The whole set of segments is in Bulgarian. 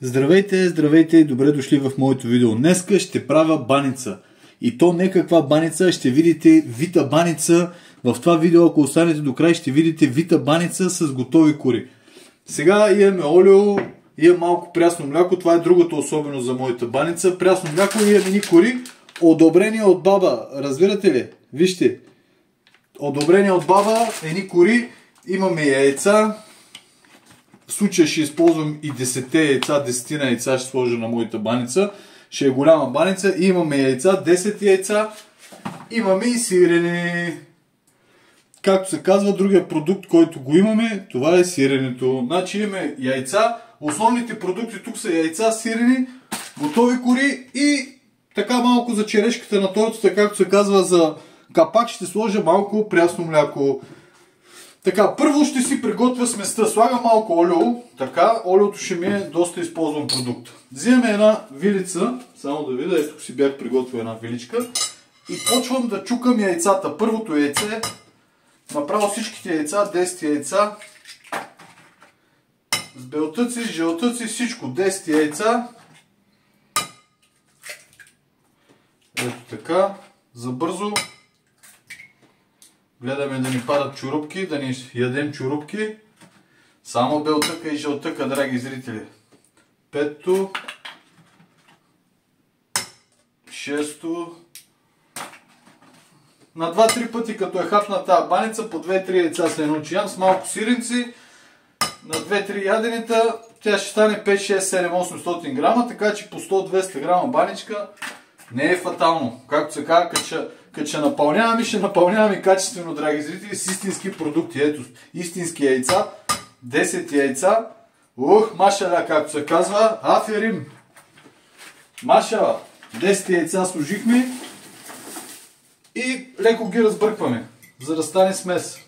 Здравейте, здравейте и добре дошли в моето видео. Днеска ще правя баница. И то не каква баница, ще видите вита баница. В това видео, ако останете до край, ще видите вита баница с готови кори. Сега имаме олио, имам малко прясно мляко. Това е другата особеност за моята баница. Прясно мляко и имаме кори, одобрени от баба. Разбирате ли? Вижте. Одобрени от баба, едни кори. Имаме яйца. В случая ще използвам и 10 яйца, 10 яйца ще сложа на моята баница. Ще е голяма баница. И имаме яйца, 10 яйца. Имаме и сирене. Както се казва, другия продукт, който го имаме, това е сиренето. Значи имаме яйца. Основните продукти тук са яйца, сирене, готови кори и така малко за черешката на тортата, както се казва, за капак ще сложа малко прясно мляко. Така, първо ще си приготвя сместа. Слагам малко олио. Така, олиото ще ми е доста използван продукт. Взимаме една вилица. Само да видя, ето си бях приготвил една виличка. И почвам да чукам яйцата. Първото яйце. Направо всичките яйца, 10 яйца. С белтъци, с жълтъци, всичко. 10 яйца. Ето така. Забързо. Гледаме да ни падат чурупки, да ни ядем чурупки. Само белтъка и жълтъка, драги зрители. Пето. Шесто. На 2-3 пъти, като е хапна тази баница, по 2-3 яйца се едно чиям с малко сиренци. На 2-3 яденета тя ще стане 5-6-7-800 грама, така че по 100-200 грама баничка не е фатално. Както се казва, като ще напълняваме, ще напълняваме качествено, драги зрители, с истински продукти. Ето, истински яйца, 10 яйца. Машаля, както се казва, аферим. Машаля, 10 яйца сложихме и леко ги разбъркваме, за да стане смес.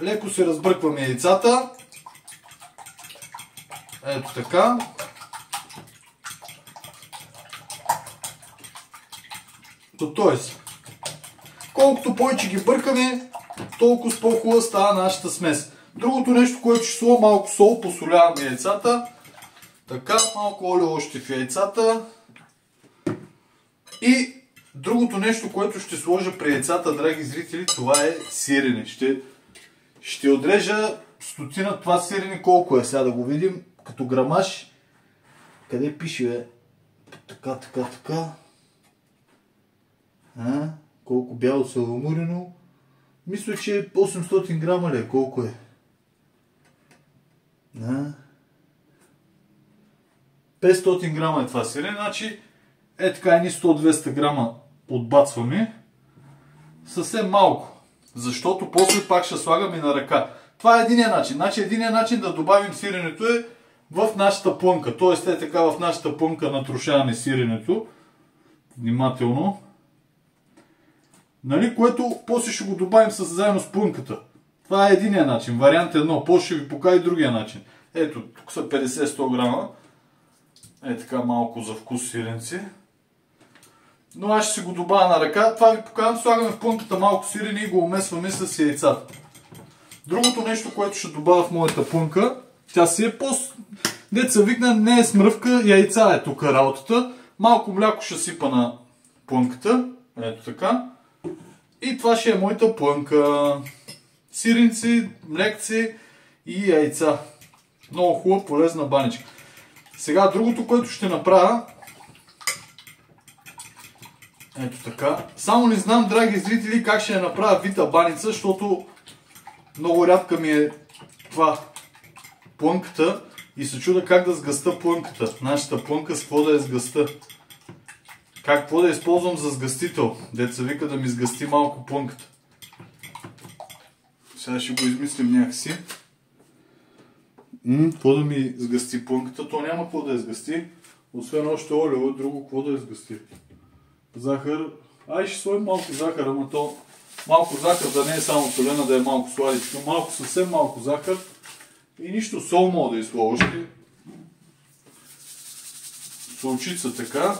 Леко се разбъркваме яйцата. Ето така. Тоест, колкото повече ги бъркаме, толкова по-хубава става нашата смес. Другото нещо, което ще сложа, малко сол, посоляваме яйцата. Така, малко олио още в яйцата. И другото нещо, което ще сложа при яйцата, драги зрители, това е сирене. Ще отрежа стотина това сирене. Колко е? Сега да го видим като грамаж. Къде пише, бе? Така. Колко бяло саламурено. Мисля, че 800 грама ли е? Колко е? 500 грама е това сирене. Значи е така едни 100-200 грама отбацваме. Съвсем малко. Защото после пак ще слагаме на ръка. Това е единия начин. Значи единия начин да добавим сиренето е в нашата плънка. Тоест е така в нашата плънка натрушаваме сиренето. Внимателно. Нали, което после ще го добавим заедно с плънката. Това е единия начин, вариант 1. После ще ви покажа и другия начин. Ето, тук са 50-100 грама. Е така малко за вкус сиренци. Но аз ще си го добавя на ръка. Това ви показвам, слагаме в плънката малко сирене и го умесваме с яйцата. Другото нещо, което ще добавя в моята плънка, тя си е деца викна, не е смръвка, яйца е тук работата. Малко мляко ще сипа на плънката. Ето така. И това ще е моята плънка. Сиренци, млекци и яйца. Много хубава, полезна баничка. Сега другото, което ще направя. Ето така. Само не знам, драги зрители, как ще я направя вита баница, защото много рядка ми е това плънката и се чуда как да сгъста плънката. Нашата плънка с какво да я сгъста. Какво да използвам за сгъстител? Деца вика да ми сгъсти малко плънката. Сега ще го измислим някакси. Какво да ми сгъсти плънката? То няма какво да я сгъсти. Освен още олио, друго какво да я сгъсти. Захар. Ще сложим малко захар, ама то малко захар да не е само солена, да е малко сладичка. Малко, съвсем малко захар. И нищо, сол мога да изложите. Солчица така.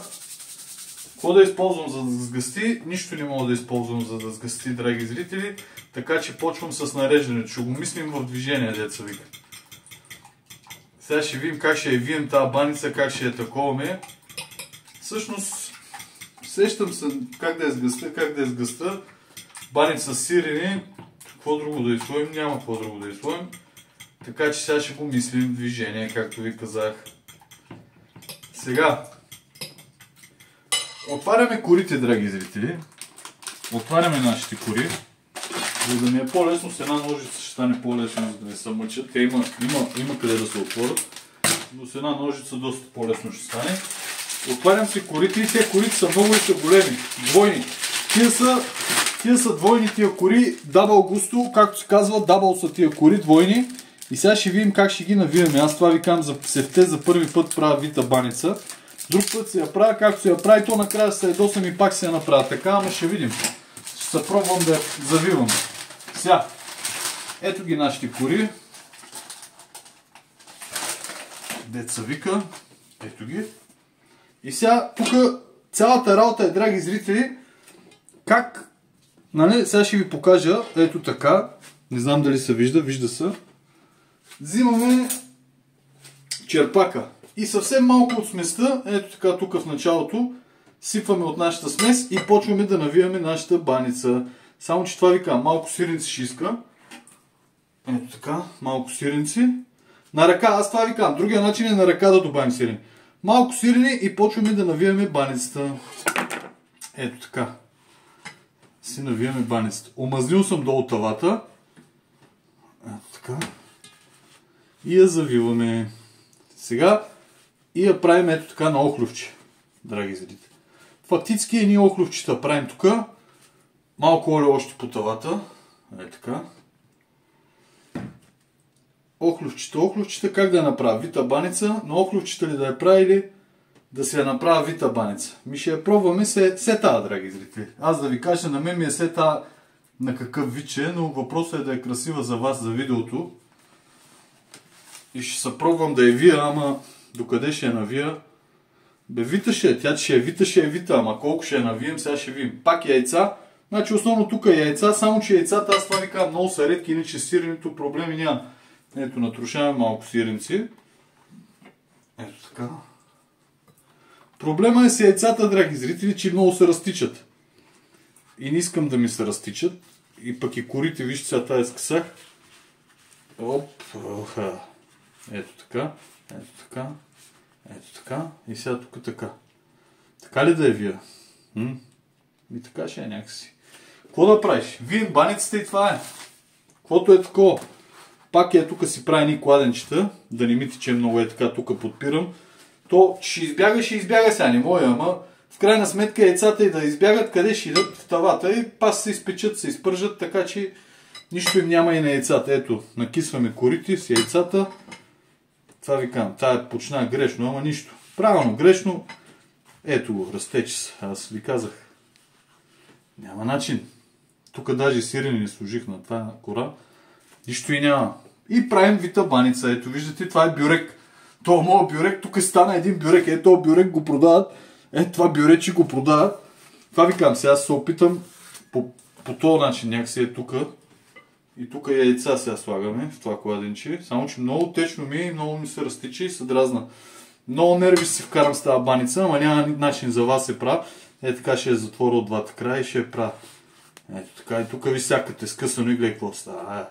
Какво да използвам за да сгъсти? Нищо не мога да използвам за да сгъсти, драги зрители. Така че почвам с нареждането. Ще го мислим в движение, деца вика. Сега ще видим как ще я вием тази баница, как ще я таковаме. Всъщност, сещам се как да я сгъста. Баница с сирене. Какво друго да изслоим? Няма какво друго да изслоим. Така че сега ще го мислим движение, както ви казах. Сега, отваряме корите, драги зрители. Отваряме нашите кори. За да ми е по-лесно, с една ножица ще стане по-лесно, за да не се мъчат. Те има къде да се отворят, но с една ножица доста по-лесно ще стане. Отварям си корите и тези корите са много и са големи, двойни. Тия са двойни тия кори, дабъл густо, както се казва, дабъл са тия кори, двойни. И сега ще видим как ще ги навиваме. Аз това ви казвам за севте, за първи път правя вита баница. Друг път се я правя, както се я прави, то накрая се ядосам и пак се я направя. Така, ама ще видим. Ще се пробвам да я завивам. Сега, ето ги нашите кори. Деца вика. Ето ги. И сега, тук цялата работа е, драги зрители, как, нали, сега ще ви покажа, ето така, не знам дали се вижда, вижда се. Взимаме черпака и съвсем малко от сместа, ето така тук в началото, сипваме от нашата смес и почваме да навиваме нашата баница. Само че това ви казвам, малко сиренци ще иска. Ето така, малко сиренци. На ръка, аз това ви казвам, другия начин е на ръка да добавим сирене. Малко сирене и почваме да навиваме баницата. Ето така. Си навиваме баницата. Омазнил съм долу тавата. Ето така. И я завиваме. Сега и я правим ето така на охлювче, драги зрители. Фактически едни охлювчета правим тук. Малко олио още по тавата. Ето така. Охлювчета, как да я направя? Вита баница, но охлювчета ли да я правя или да се я направя вита баница? Ми ще я пробваме се тая, драги зрители. Аз да ви кажа, на мен ми е се тая на какъв вид е, но въпросът е да е красива за вас, за видеото. И ще се пробвам да я вия, ама докъде ще я навия? Бе, вита ще е, тя ще е вита, ама колко ще я навием, сега ще видим. Пак яйца, значи основно тук е яйца, само че яйцата, аз това ви казвам, много са редки, иначе сиренето проблеми няма. Ето, натрушаваме малко сиренци. Ето така. Проблема е с яйцата, драги зрители, че много се разтичат. И не искам да ми се разтичат. И пък и корите, вижте сега тази скъсах. Оп, ето така, ето така, ето така. И сега тук така. Така ли да я вия? И така ще е някакси. Какво да правиш? Вием баницата и това е. Каквото е такова. Пак е тук си прави ни кладенчета, да не ми тече много е така, тук подпирам. То ще избяга сега, не мога, ама в крайна сметка яйцата и да избягат, къде ще идат в тавата и пас се изпечат, се изпържат, така че нищо им няма и на яйцата. Ето, накисваме корите с яйцата. Това ви казвам, тая почна грешно, ама нищо. Правилно, грешно. Ето го, разтече се. Аз ви казах. Няма начин. Тук даже сирене не служих на това кора. Нищо и няма. И правим вита баница. Ето, виждате, това е бюрек. Това моят бюрек, тук стана един бюрек. Ето, този бюрек го продават. Ето, това бюречи го продават. Това ви казвам, сега се опитам по този начин. Някакси е тук. И тук яйца сега слагаме в това кладенче. Само, че много течно ми е и много ми се разтича и се дразна. Много нерви си вкарам с тази баница, ама няма начин за вас се правя. Ето така ще я затворя от двата края и ще я правя. Ето така и тук ви сякате скъсано и гледай какво става.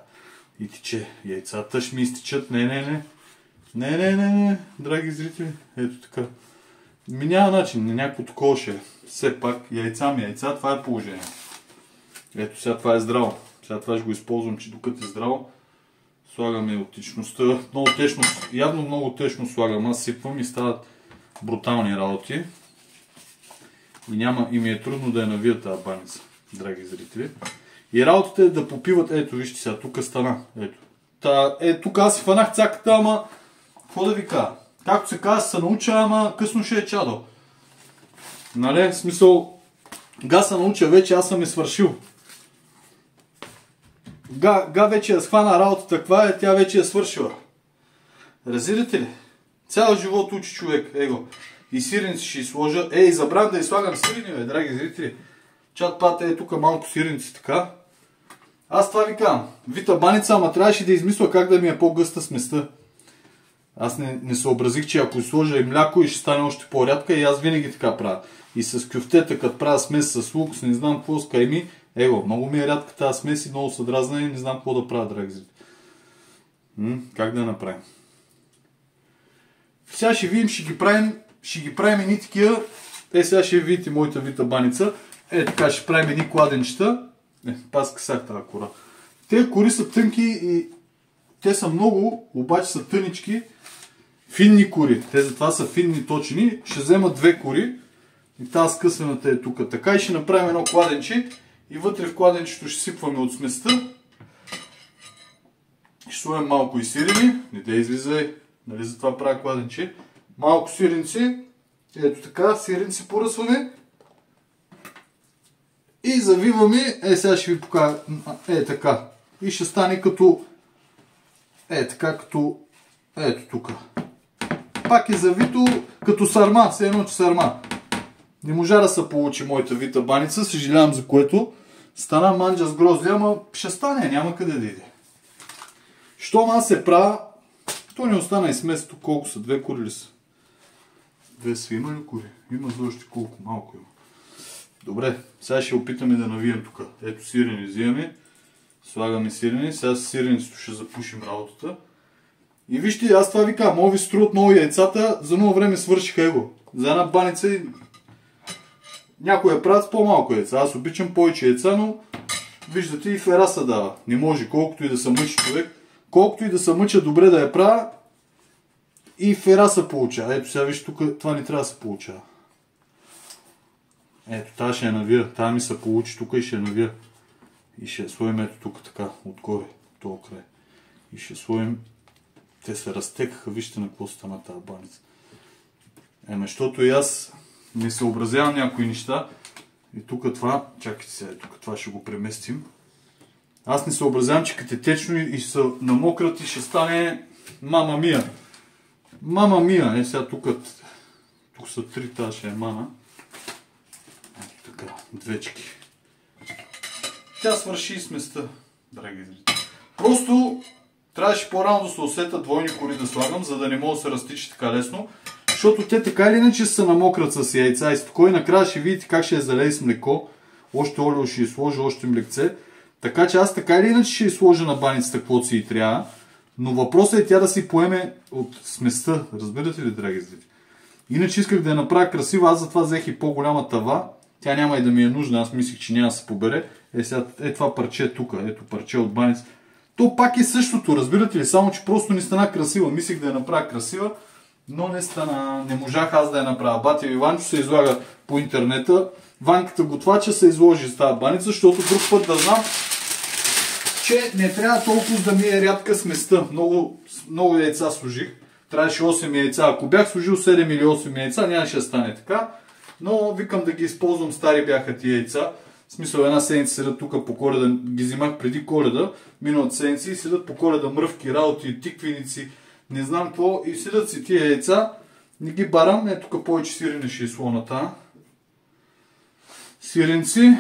И тече. Яйцата ще ми изтичат. Не, драги зрители. Ето така. Ми няма начин, някакво такова ще е. Все пак, яйца, това е положение. Ето сега това е здраво. Сега това ще го използвам, че докато е здраво. Слагаме от течността. Много течно, явно много течно слагам. Аз сипвам и стават брутални работи. И ми е трудно да я навия тази баница, драги зрители. И работата е да попиват, ето вижте сега, тук стана. Ето. Тук аз си фанах цаката, ама какво да ви кажа? Както се казва, се науча, ама късно ще е чадо. Нали? В смисъл, се науча вече, аз съм е свършил. Вече я схвана работата, каква е, тя вече е свършила. Разбирате ли? Цял живот учи човек, его. И сиренци ще сложа. Забрах да изслагам сирене, драги зрители. Чат пата е тук малко сиренци, така. Аз това ви казвам. Вита баница, ама трябваше да измисля как да ми е по-гъста сместа. Аз не съобразих, че ако сложа и мляко и ще стане още по-рядка и аз винаги така правя. И с кюфтета, като правя смес с лук, с не знам какво, с кайми, много ми е рядка тази смес и много се дразна и не знам какво да правя, драги зрители. Как да направим? Сега ще видим, ще ги правим едни такива. Сега ще видите моята вита баница. Така ще правим едни кладенчета. Пас късах тази кора. Те кори са тънки и те са много, обаче са тънички. Финни кори. Те затова са финни точени. Ще взема 2 кори. И тази скъсаната е тук. Така и ще направим едно кладенче. И вътре в кладенчето ще сипваме от сместа. Ще сложим малко и сирене. Не да излизай. Нали затова правя кладенче. Малко сиренци. Ето така, сиренци поръсваме. И завиваме. Сега ще ви покажа. Така. И ще стане като така, като ето тук. Пак е завито като сарма. Все едно, че сарма. Не можа да се получи моята вита баница. Съжалявам за което. Стана манджа с грозди, ама ще стане. Няма къде да иде. Щом аз се правя, то не остана и смесето. Колко са? 2 кори ли са? 2 са. Има ли кори? Има за още колко? Малко има. Добре, сега ще опитаме да навием тук. Ето сирене взимаме. Слагаме сирене. Сега с сиренето ще запушим работата. И вижте, аз това ви казвам, ви струват много яйцата. За много време свършиха его. За една баница и някои я правят с по-малко яйца. Аз обичам повече яйца, но виждате и фера се дава. Не може, колкото и да се мъчи човек. Колкото и да се мъча добре да я правя, и фера се получава. Ето сега вижте, тук това не трябва да се получава. Ето, тази ще я навия. Тази ми се получи тук и ще я навия. И ще я сложим ето тук така, отгоре, този край. И ще сложим. Те се разтекаха, вижте на какво стана тази баница. Защото и аз не съобразявам някои неща. И тук това, чакайте сега, тук това ще го преместим. Аз не съобразявам, че като е течно и са намократ и ще стане мама мия. Мама мия. Сега тук са 3, тази ще е мама. Ето така, двечки. Тя свърши и сместа, драги зрители. Просто трябваше по-рано да се усета двойни кори да слагам, за да не мога да се разтича така лесно. Защото те така или иначе се намократ с яйца и спокойно накрая ще видите как ще я залей с млеко. Още олио ще сложа, още млекце. Така че аз така или иначе ще я сложа на баницата, каквото си и трябва. Но въпросът е тя да си поеме от сместа. Разбирате ли, драги зрители? Иначе исках да я направя красива, аз затова взех и по-голяма тава. Тя няма и да ми е нужна, аз мислих, че няма да се побере. Сега това парче е тук, ето парче от баница. То пак е същото, разбирате ли? Само че просто не стана красива. Мислих да я направя красива, но не стана. Не можах аз да я направя. Батя и Ванчо се излага по интернета. Ванката готвача се изложи с тази баница, защото друг път да знам, че не трябва толкова да ми е рядка сместа. Много яйца служих. Трябваше 8 яйца. Ако бях служил 7 или 8 яйца, нямаше да стане така. Но викам да ги използвам, стари бяха тия яйца. В смисъл, една седмица седат тук по Коледа, ги взимах преди Коледа, миналата седмица и седат по Коледа мръвки, работи, тиквеници, не знам какво, и седат си тия яйца, не ги барам, ето тук повече сирене ще изслоната. Сиренци,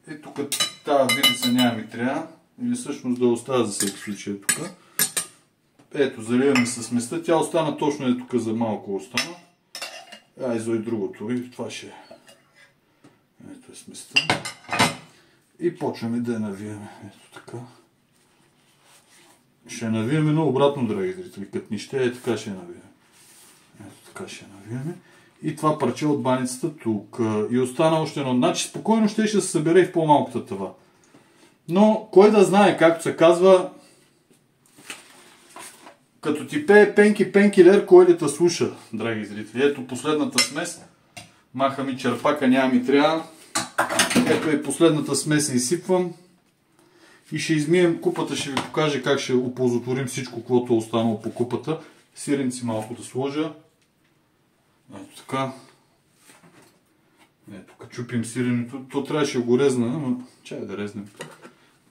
ето тук тази виница няма ми трябва, или всъщност да остава за всеки случай тук. Ето, заливаме с сместа, тя остана точно ето тук за малко остана. Изой другото и това ще е. Ето е сместа. И почваме да я навиеме. Ето така. Ще я навиеме, но обратно, драги зрители. Като ни ще така ще я навиеме. Ето така ще я навиеме. И това парче от баницата тук. И остана още едно. Значи спокойно ще се събере и в по-малката тава. Но кой да знае, както се казва, като ти пее пенки лер, кой ли те слуша, драги зрители. Ето последната смес. Маха ми черпака, няма ми трябва. Ето е последната смес, изсипвам. И ще измием купата, ще ви покажа как ще оползотворим всичко, което е останало по купата. Сиренци малко да сложа. Ето така. Ето, като чупим сиренето. То трябваше да го резна, но чай да резнем.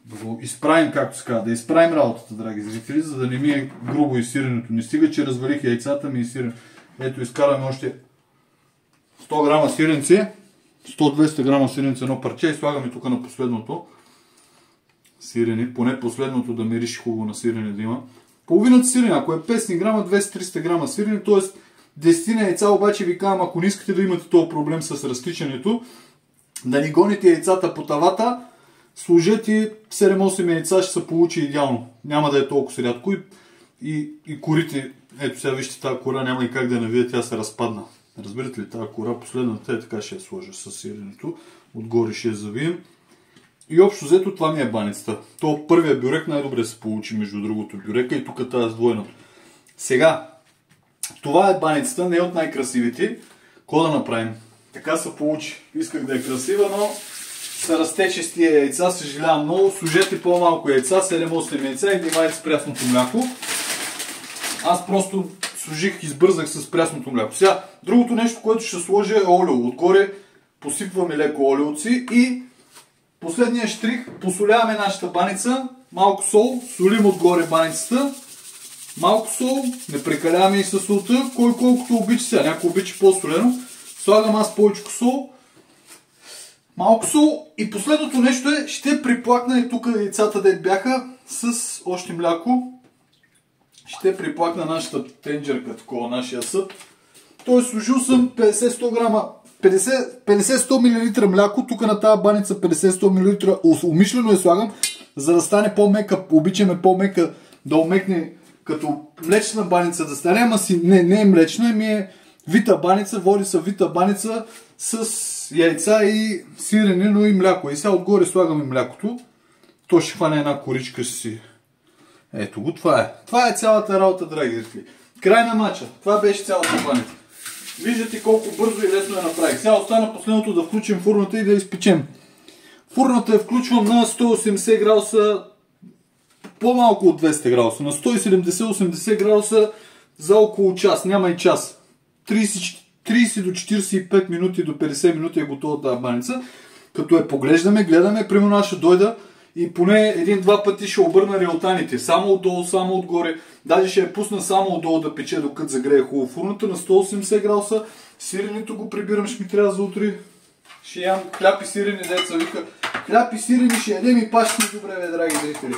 Да го изправим, както се казва. Да изправим работата, драги зрители, за да не ми е грубо и сиренето. Не стига, че развалих яйцата ми и сиренето. Ето, изкараме още 100 грама сиренци. 100-200 грама сиренци едно парче и слагаме тук на последното сирене. Поне последното да мирише хубаво на сирене да има. Половината сирене, ако е 500 грама, 200-300 грама сирене, т.е. 10 яйца, обаче ви казвам, ако не искате да имате този проблем с разтичането, да ни гоните яйцата по тавата, сложете 7-8 яйца, ще се получи идеално. Няма да е толкова рядко и корите, ето сега вижте тази кора, няма и как да навия, тя се разпадна. Разбирате ли, тази кора, последната е така, ще я сложа с сиренето, отгоре ще я завием. И общо взето това ми е баницата. То първия бюрек най-добре се получи, между другото бюрека и тук тази двойна. Сега, това е баницата, не е от най-красивите. Какво да направим? Така се получи. Исках да е красива, но се разтече с тия яйца, съжалявам много. Сложете по-малко яйца, 7-8 яйца и внимайте с прясното мляко. Аз просто сложих, избързах с прясното мляко. Сега, другото нещо, което ще сложа е олио. Отгоре посипваме леко олиоци и последния штрих, посоляваме нашата баница, малко сол, солим отгоре баницата, малко сол, не прекаляваме и със солта, кой колкото обича сега, някой обича по-солено. Слагам аз повече сол, малко сол и последното нещо е, ще приплакна и тук яйцата де бяха с още мляко. Ще приплакна нашата тенджерка, такова, нашия съд. Тоест сложил съм 50-100 грама 50-100 мл мляко, тук на тази баница 50-100 мл, умишлено я слагам, за да стане по-мека, обичаме по-мека, да омекне като млечна баница да стане, ама си не е млечна, ами е вита баница, води се вита баница с яйца и сирене, но и мляко. И сега отгоре слагаме млякото, то ще хване една коричка си. Ето го, това е. Това е цялата работа, драги зрители. Край на мача. Това беше цялата баница. Виждате колко бързо и лесно я направих. Сега остана последното да включим фурната и да изпечем. Фурната я включвам на 180 градуса, по-малко от 200 градуса, на 170-80 градуса за около час, няма и час. 30 до 45 минути до 50 минути е готова тази баница. Като я поглеждаме, гледаме, примерно аз ще дойда и поне един-два пъти ще обърна реалтаните. Само отдолу, само отгоре. Даже ще я пусна само отдолу да пече, докато загрее хубаво фурната на 180 градуса. Сиренето го прибирам, ще ми трябва за утре. Ще ям хляб и сирене, деца вика. Хляб и сирене ще ядем и пак сме добре, бе, драги зрители.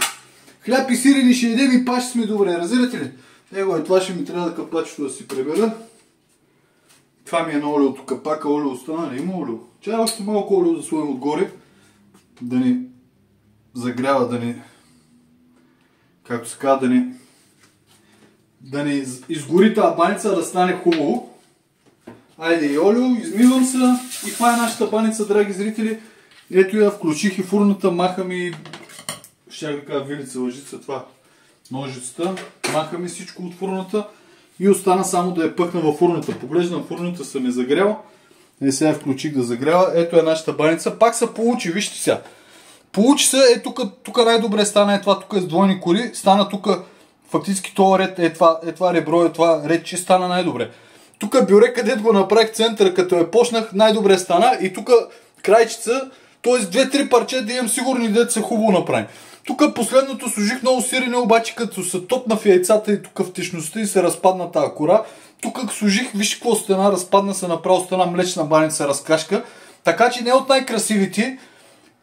Хляб и сирене ще ядем и пак сме добре, разбирате ли? Его, това ще ми трябва да капачето да си пребера. Това ми е на олиото капака, олио остана, не има олио. Чай още малко олио да сложим отгоре. Да ни загрява, да ни, както се казва, да ни изгори тази баница, да стане хубаво. Айде и олио, измивам се и това е нашата баница, драги зрители. Ето я, включих и фурната, махам и, ще ви кажа вилица, лъжица, това ножицата, махам и всичко от фурната и остана само да я пъхна във фурната. Поглеждам, фурната се ме загрява. И сега включих да загрява. Ето е нашата баница. Пак се получи, вижте сега. Получи се, тук най-добре стана това, тук е с двойни кори, стана тук фактически този ред, това ребро, това ред, че стана най-добре. Тук бюре, където го направих центъра, като я почнах, най-добре стана и тук крайчица, т.е. 2-3 парче да имам сигурни деца хубаво направим. Тук последното сложих много сирене, обаче като се топна в яйцата и тук в течността и се разпадна тази кора. Тук сложих, виж какво стана, разпадна се направо, стана млечна баница, разкашка. Така че не от най-красивите.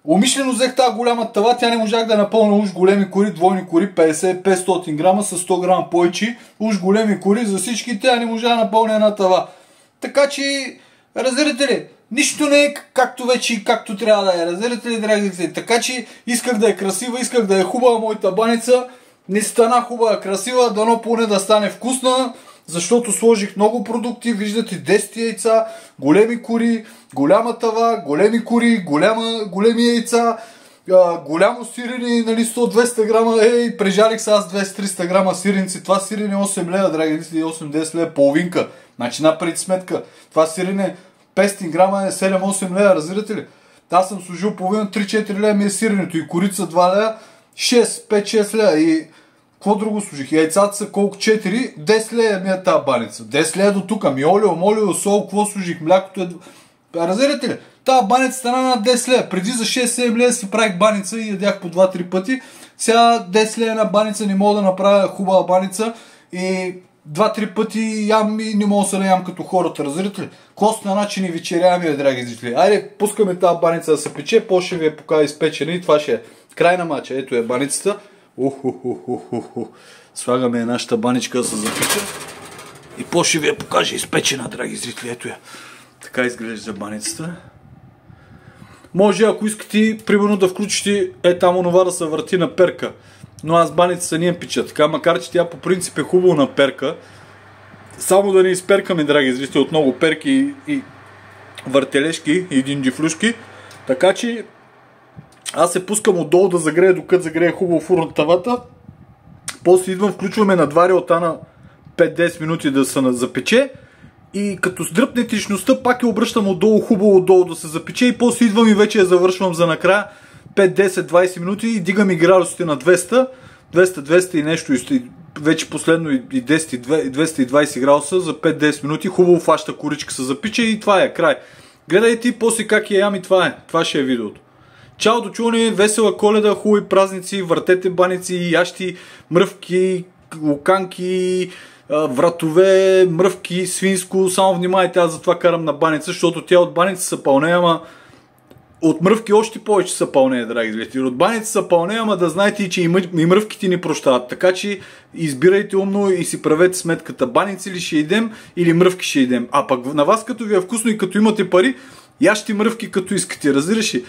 Умишлено взех тази голяма тава, тя не можах да напълна уж големи кори, двойни кори, 50-500 грама с 100 грама повече, уж големи кори за всички, тя не можа да напълня една тава. Така че, разбирате ли, нищо не е както вече и както трябва да е, разбирате ли, драги зрители. Така че исках да е красива, исках да е хубава моята баница, не стана хубава, красива, дано поне да стане вкусна. Защото сложих много продукти, виждате 10 яйца, големи кори, голяма тава, големи кори, големи яйца, голямо сирене, нали 100-200 грама, прежарих се аз 200-300 грама сиренци, това сирене 8 лева, драги, 8-10 лева, половинка, значи направите сметка, това сирене 500 грама е 7-8 лева, разбирате ли? Аз съм служил половина, 3-4 лева ми е сиренето и корица 2 лева, 5-6 лева и какво друго служих? Яйцата са колко? 4, 10 лея ми е тази баница. 10 лея до тук. Ми олио, сол, какво служих? Млякото е... Разбирате ли? Тази баница стана на 10 лея. Преди за 6-7 лея си правих баница и ядях по 2-3 пъти. Сега 10 лея на баница не мога да направя хубава баница и 2-3 пъти ям и не мога да се наям като хората. Разбирате ли? Кост на начин и вечерями, драги зрители. Айде, пускаме тази баница да се пече, по-ще ви е покажа изпечена и това ще е край на мача. Ето е баницата. Слагаме нашата баничка да се запича. И после ви я покажа изпечена, драги зрители. Ето я. Така изглежда баницата. Може, ако искате, примерно да включите там онова да се върти на перка. Но аз баницата не я пича така, макар че тя по принцип е хубаво на перка. Само да не изперкаме, драги зрители, от много перки и въртележки и динджифлюшки. Така че аз се пускам отдолу да загрея, докато загрея хубаво фурната тавата. После идвам, включваме на 2 релта на 5-10 минути да се запече. И като сдръпне течността, пак я обръщам отдолу, хубаво отдолу да се запече. И после идвам и вече я завършвам за накрая 5-10-20 минути и дигам и градусите на 200 и нещо. Вече последно и 220 градуса за 5-10 минути. Хубаво фаща коричка се запича и това е край. Гледайте после как я ям и това е. Това ще е видеото. Чао, до чуване, весела Коледа, хубави празници, въртете баници, ящи, мръвки, луканки, вратове, мръвки, свинско. Само внимайте, аз затова карам на баница, защото тя от баница са пълне, ама от мръвки още повече са пълне, драги зрители. От баница са пълне, ама да знаете, че и мръвките ни прощават. Така че избирайте умно и си правете сметката. Баници ли ще идем или мръвки ще идем. А пък на вас, като ви е вкусно и като имате пари, ящи мръвки като искате, разбираш ли?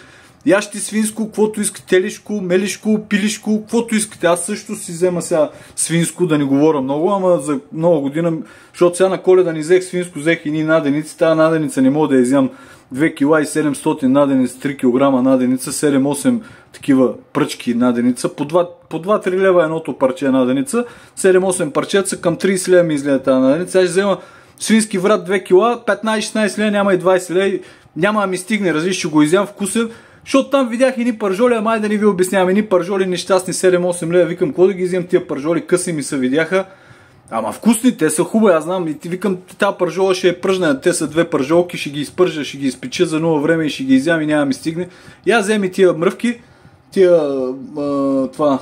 Ящи свинско, каквото искате, телешко, мелишко, пилишко, каквото искате. Аз също си взема сега свинско, да не говоря много, ама за много година, защото сега на Коледа не взех свинско, взех и ни наденици. Тая наденица не мога да я изям 2 кг и 700 наденица, 3 кг наденица, 7-8 такива пръчки наденица, по 2-3 лева едното парче наденица, 7-8 парчеца, към 30 лева ми изгледа тази наденица. Сега ще взема свински врат 2 кг, 15-16 лева, няма и 20 лева, няма да ми стигне, различ, ще го изям вкусен. Защото там видях едни пържоли, ама да не ви обяснявам, едни пържоли нещастни 7-8 лева, викам, какво да ги взем тия пържоли, къси ми се видяха, ама вкусни, те са хубави, аз знам, и ти викам, тази пържола ще е пръжна, те са 2 пържолки, ще ги изпържа, ще ги изпеча за ново време и ще ги изям и няма ми стигне. И аз вземи тия мръвки, това,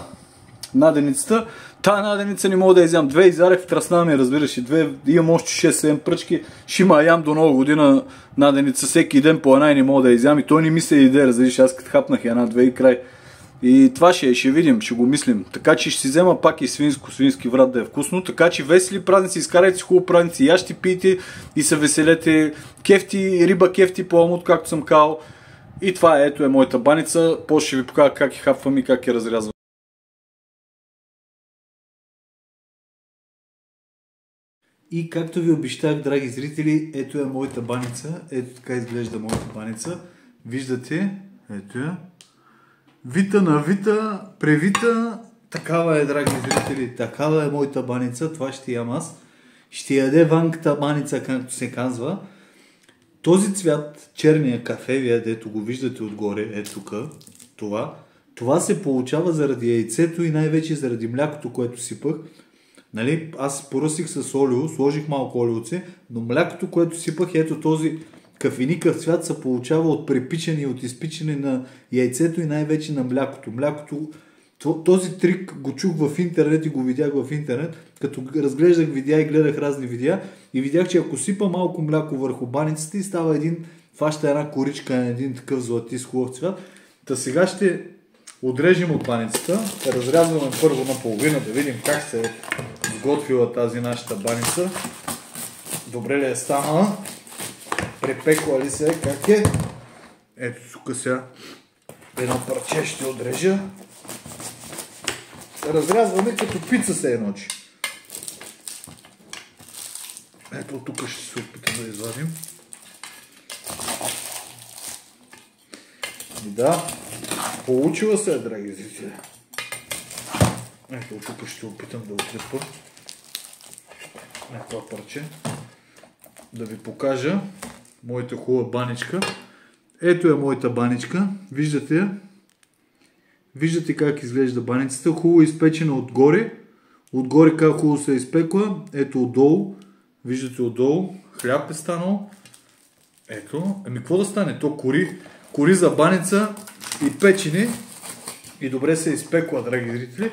наденицата. Тая наденица не мога да изям. 2 изарях в тръсна ми, разбираш, имам още 6-7 пръчки, ще има ям до нова година наденица, всеки ден по една и не мога да изям и той не ми се иде, разбираш, аз като хапнах една-две и край. И това ще видим, ще го мислим. Така че ще си взема пак и свински врат да е вкусно. Така че весели празници, изкарайте си хубаво празници, ящи, пийте и се веселете. Кефти, риба кефти по омут, както съм казал. И това е, ето е моята баница. После ще ви покажа как я хапвам и как я разрязвам. И както ви обещах, драги зрители, ето е моята баница. Ето така изглежда моята баница. Виждате, ето я. Вита на вита, превита. Такава е, драги зрители. Такава е моята баница. Това ще ям аз. Ще яде ванката баница, както се казва. Този цвят, черния кафевия, дето го виждате отгоре, ето тук, това се получава заради яйцето и най-вече заради млякото, което сипах. Нали, аз поръсих с олио, сложих малко олиоце, но млякото, което сипах, ето този кафеникъв цвят се получава от препичане и от изпичане на яйцето и най-вече на млякото. Този трик го чух в интернет и го видях в интернет, като разглеждах видеа и гледах разни видеа и видях, че ако сипа малко мляко върху баницата и става фаща една коричка на един такъв златист хубав цвят. Та сега ще отрежем от баницата, разрязваме първо на половина, да видим как се е сготвила тази нашата баница. Добре ли е станала? Препекла ли се? Как е? Ето тук сега едно парче ще отрежа. Разрязваме като пица се едночи. Ето тук ще се опитам да извадим. И да, получила се, драги зрители. Ето тук ще опитам да отлепа на това парче. Да ви покажа моята хубава баничка. Ето е моята баничка. Виждате я? Виждате как изглежда баницата. Хубаво изпечена отгоре. Отгоре как хубаво се изпекла. Ето отдолу. Виждате отдолу. Хляб е станал. Ето. Ами какво да стане? То кори за баница и печени. И добре се е изпекла, драги зрители.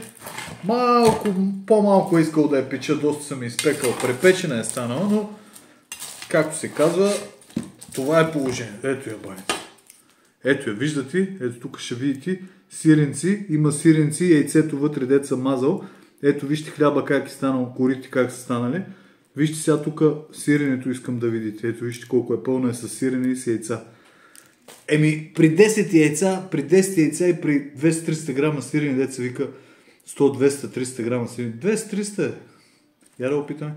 По-малко е искал да я печа. Доста съм изпекал. Препечена е станала, но както се казва, това е положение. Ето я баница. Ето я, виждате? Ето тук ще видите сиренци. Има сиренци, яйцето вътре, дет съм мазал. Ето вижте хляба как е станал, корите как са станали. Вижте сега тук сиренето искам да видите. Ето вижте колко е пълно е с сирене и с яйца. При 10 яйца и при 200-300 грама сирене, дето се вика 100-200-300 грама сирене. 200-300 е. Я да опитаме.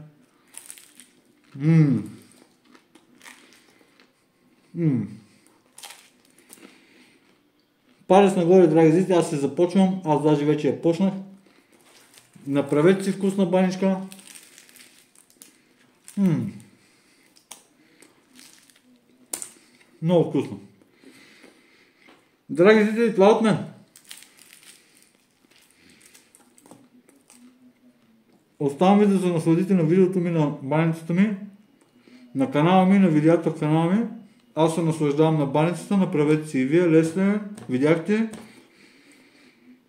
Палец нагоре, драги зрители, аз се започвам, аз даже вече я почнах. Направете си вкусна баничка. Много вкусно. Драги зрители, това от мен. Оставам ви да се насладите на видеото ми, на баницата ми, на канала ми, на видеята в канала ми. Аз се наслаждавам на баницата, направете си и вие, лесно е, видяхте.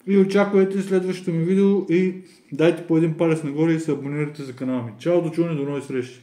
И очаквайте следващото ми видео и дайте по един палец нагоре и се абонирайте за канала ми. Чао, до чуване, до нови срещи!